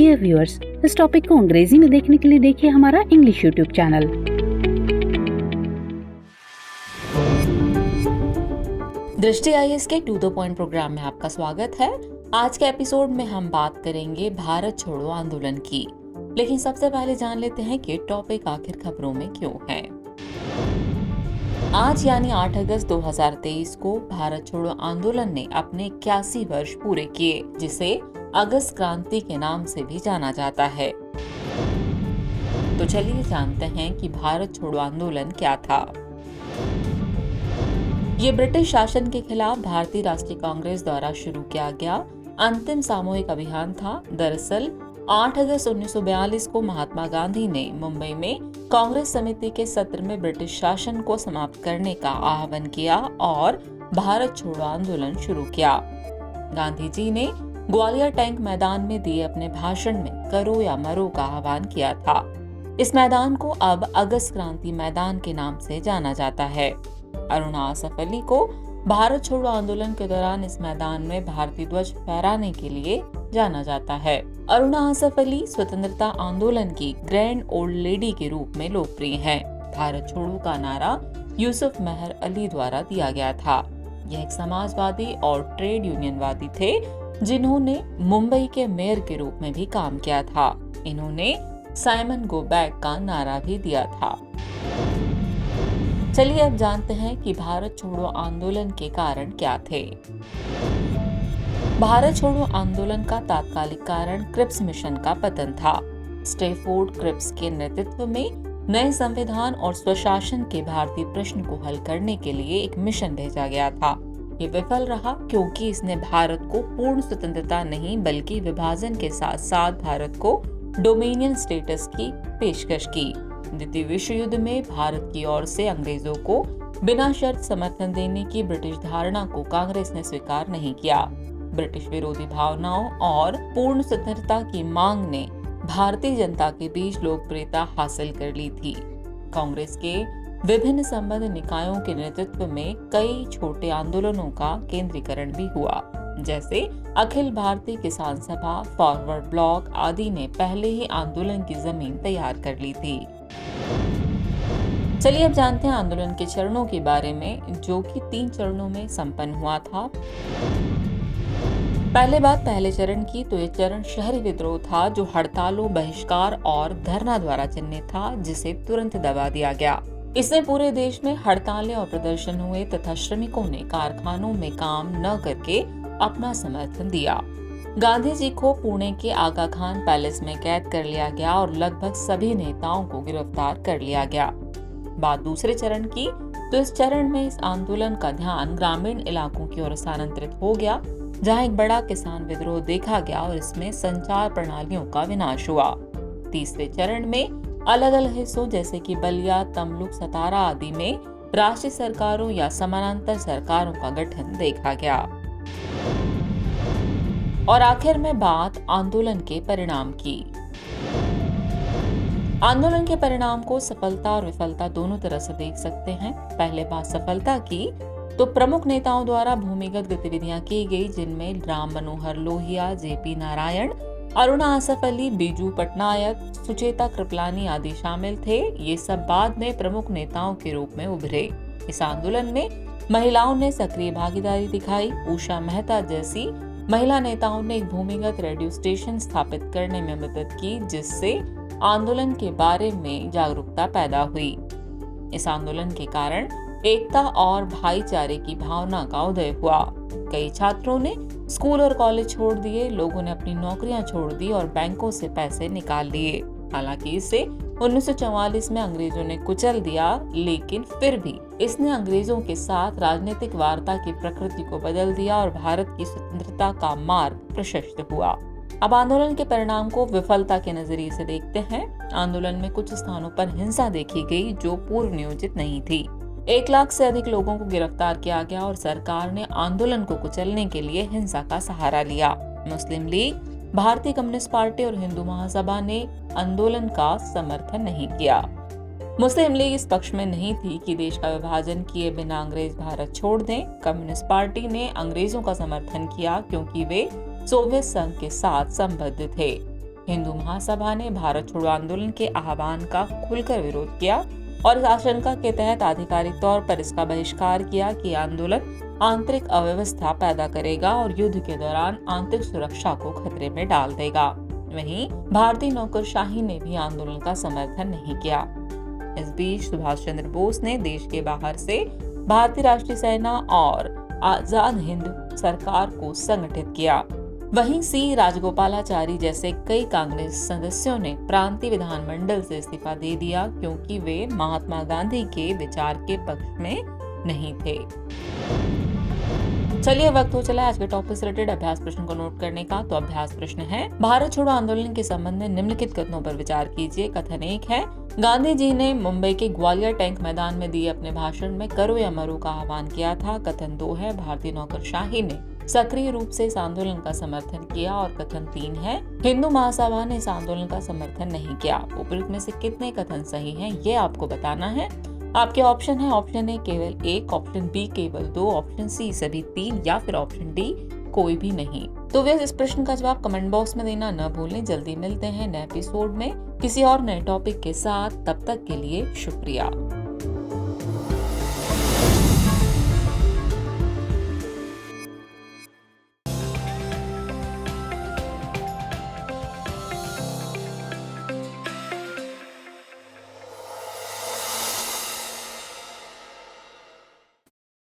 Dear viewers, इस topic को अंग्रेजी में देखने के लिए देखिए हमारा इंग्लिश यूट्यूब चैनल। दृष्टि आईएएस के टू द पॉइंट प्रोग्राम में आपका स्वागत है। आज के एपिसोड में हम बात करेंगे भारत छोड़ो आंदोलन की। लेकिन सबसे पहले जान लेते हैं कि टॉपिक आखिर खबरों में क्यों है। आज यानी 8 अगस्त 2023 को भारत छोड़ो आंदोलन ने अपने 81 वर्ष पूरे किए, जिसे अगस्त क्रांति के नाम से भी जाना जाता है। तो चलिए जानते हैं कि भारत छोड़ो आंदोलन क्या था। ये ब्रिटिश शासन के खिलाफ भारतीय राष्ट्रीय कांग्रेस द्वारा शुरू किया गया अंतिम सामूहिक अभियान था। दरअसल 8 अगस्त 1942 को महात्मा गांधी ने मुंबई में कांग्रेस समिति के सत्र में ब्रिटिश शासन को समाप्त करने का आह्वान किया और भारत छोड़ो आंदोलन शुरू किया। गांधी जी ने ग्वालियर टैंक मैदान में दिए अपने भाषण में करो या मरो का आह्वान किया था। इस मैदान को अब अगस्त क्रांति मैदान के नाम से जाना जाता है। अरुणा आसफ अली को भारत छोड़ो आंदोलन के दौरान इस मैदान में भारतीय ध्वज फहराने के लिए जाना जाता है। अरुणा आसफ अली स्वतंत्रता आंदोलन की ग्रैंड ओल्ड लेडी के रूप में लोकप्रिय हैं। भारत छोड़ो का नारा यूसुफ मेहर अली द्वारा दिया गया था। यह एक समाजवादी और ट्रेड यूनियनवादी थे जिन्होंने मुंबई के मेयर के रूप में भी काम किया था। इन्होंने साइमन गो बैक का नारा भी दिया था। चलिए अब जानते हैं कि भारत छोड़ो आंदोलन के कारण क्या थे। भारत छोड़ो आंदोलन का तात्कालिक कारण क्रिप्स मिशन का पतन था। स्टैफोर्ड क्रिप्स के नेतृत्व में नए संविधान और स्वशासन के भारतीय प्रश्न को हल करने के लिए एक मिशन भेजा गया था। ये विफल रहा क्योंकि इसने भारत को पूर्ण स्वतंत्रता नहीं बल्कि विभाजन के साथ साथ भारत को डोमिनियन स्टेटस की पेशकश की। द्वितीय विश्व युद्ध में भारत की ओर से अंग्रेजों को बिना शर्त समर्थन देने की ब्रिटिश धारणा को कांग्रेस ने स्वीकार नहीं किया। ब्रिटिश विरोधी भावनाओं और पूर्ण स्वतंत्रता की मांग ने भारतीय जनता के बीच लोकप्रियता हासिल कर ली थी। कांग्रेस के विभिन्न संबद्ध निकायों के नेतृत्व में कई छोटे आंदोलनों का केंद्रीकरण भी हुआ, जैसे अखिल भारतीय किसान सभा, फॉरवर्ड ब्लॉक आदि ने पहले ही आंदोलन की जमीन तैयार कर ली थी। चलिए अब जानते हैं आंदोलन के चरणों के बारे में, जो कि 3 चरणों में संपन्न हुआ था। पहले बात पहले चरण की, तो ये चरण शहरी विद्रोह था जो हड़तालों, बहिष्कार और धरना द्वारा चिन्हित था, जिसे तुरंत दबा दिया गया। इससे पूरे देश में हड़तालें और प्रदर्शन हुए तथा श्रमिकों ने कारखानों में काम न करके अपना समर्थन दिया। गांधी जी को पुणे के आगा खान पैलेस में कैद कर लिया गया और लगभग सभी नेताओं को गिरफ्तार कर लिया गया। बात दूसरे चरण की, तो इस चरण में इस आंदोलन का ध्यान ग्रामीण इलाकों की ओर स्थानांतरित हो गया, जहां एक बड़ा किसान विद्रोह देखा गया और इसमें संचार प्रणालियों का विनाश हुआ। तीसरे चरण में अलग अलग हिस्सों जैसे कि बलिया, तमलुक, सतारा आदि में राष्ट्रीय सरकारों या समानांतर सरकारों का गठन देखा गया। और आखिर में बात आंदोलन के परिणाम की। आंदोलन के परिणाम को सफलता और विफलता दोनों तरह से देख सकते हैं। पहले बात सफलता की, तो प्रमुख नेताओं द्वारा भूमिगत गतिविधियां की गई, जिनमें राम मनोहर लोहिया, जेपी नारायण, अरुणा आसफ अली, बीजू पटनायक, सुचेता कृपलानी आदि शामिल थे। ये सब बाद में प्रमुख नेताओं के रूप में उभरे। इस आंदोलन में महिलाओं ने सक्रिय भागीदारी दिखाई। उषा मेहता जैसी महिला नेताओं ने एक भूमिगत रेडियो स्टेशन स्थापित करने में मदद की, जिससे आंदोलन के बारे में जागरूकता पैदा हुई। इस आंदोलन के कारण एकता और भाईचारे की भावना का उदय हुआ। कई छात्रों ने स्कूल और कॉलेज छोड़ दिए, लोगों ने अपनी नौकरियां छोड़ दी और बैंकों से पैसे निकाल लिए। हालांकि इसे 1944 में अंग्रेजों ने कुचल दिया, लेकिन फिर भी इसने अंग्रेजों के साथ राजनीतिक वार्ता की प्रकृति को बदल दिया और भारत की स्वतंत्रता का मार्ग प्रशस्त हुआ। अब आंदोलन के परिणाम को विफलता के नजरिए से देखते हैं। आंदोलन में कुछ स्थानों पर हिंसा देखी गई जो पूर्व नियोजित नहीं थी। 1 लाख से अधिक लोगों को गिरफ्तार किया गया और सरकार ने आंदोलन को कुचलने के लिए हिंसा का सहारा लिया। मुस्लिम लीग, भारतीय कम्युनिस्ट पार्टी और हिंदू महासभा ने आंदोलन का समर्थन नहीं किया। मुस्लिम लीग इस पक्ष में नहीं थी कि देश का विभाजन किए बिना अंग्रेज भारत छोड़ दें। कम्युनिस्ट पार्टी ने अंग्रेजों का समर्थन किया क्योंकि वे सोवियत संघ के साथ संबद्ध थे। हिंदू महासभा ने भारत छोड़ो आंदोलन के आह्वान का खुलकर विरोध किया और इस आशंका के तहत आधिकारिक तौर पर इसका बहिष्कार किया कि आंदोलन आंतरिक अव्यवस्था पैदा करेगा और युद्ध के दौरान आंतरिक सुरक्षा को खतरे में डाल देगा। वहीं भारतीय नौकरशाही ने भी आंदोलन का समर्थन नहीं किया। इस बीच सुभाष चंद्र बोस ने देश के बाहर से भारतीय राष्ट्रीय सेना और आजाद हिंद सरकार को संगठित किया। वहीं सी राजगोपालाचारी जैसे कई कांग्रेस सदस्यों ने प्रांतीय विधानमंडल से इस्तीफा दे दिया क्योंकि वे महात्मा गांधी के विचार के पक्ष में नहीं थे। चलिए वक्त हो चला आज के टॉपिक से रिलेटेड अभ्यास प्रश्न को नोट करने का। तो अभ्यास प्रश्न है, भारत छोड़ो आंदोलन के संबंध में निम्नलिखित कथनों पर विचार कीजिए। कथन 1 है, गांधी जी ने मुंबई के ग्वालियर टैंक मैदान में दिए अपने भाषण में करो या मरो का आह्वान किया था। कथन 2 है, भारतीय नौकरशाही ने सक्रिय रूप से इस आंदोलन का समर्थन किया। और कथन 3 है, हिंदू महासभा ने इस आंदोलन का समर्थन नहीं किया। उपरोक्त में से कितने कथन सही हैं, ये आपको बताना है। आपके ऑप्शन है ऑप्शन ए केवल 1, ऑप्शन बी केवल 2, ऑप्शन सी सभी 3 या फिर ऑप्शन डी कोई भी नहीं। तो वे इस प्रश्न का जवाब कमेंट बॉक्स में देना न भूलें। जल्दी मिलते हैं नए एपिसोड में किसी और नए टॉपिक के साथ। तब तक के लिए शुक्रिया।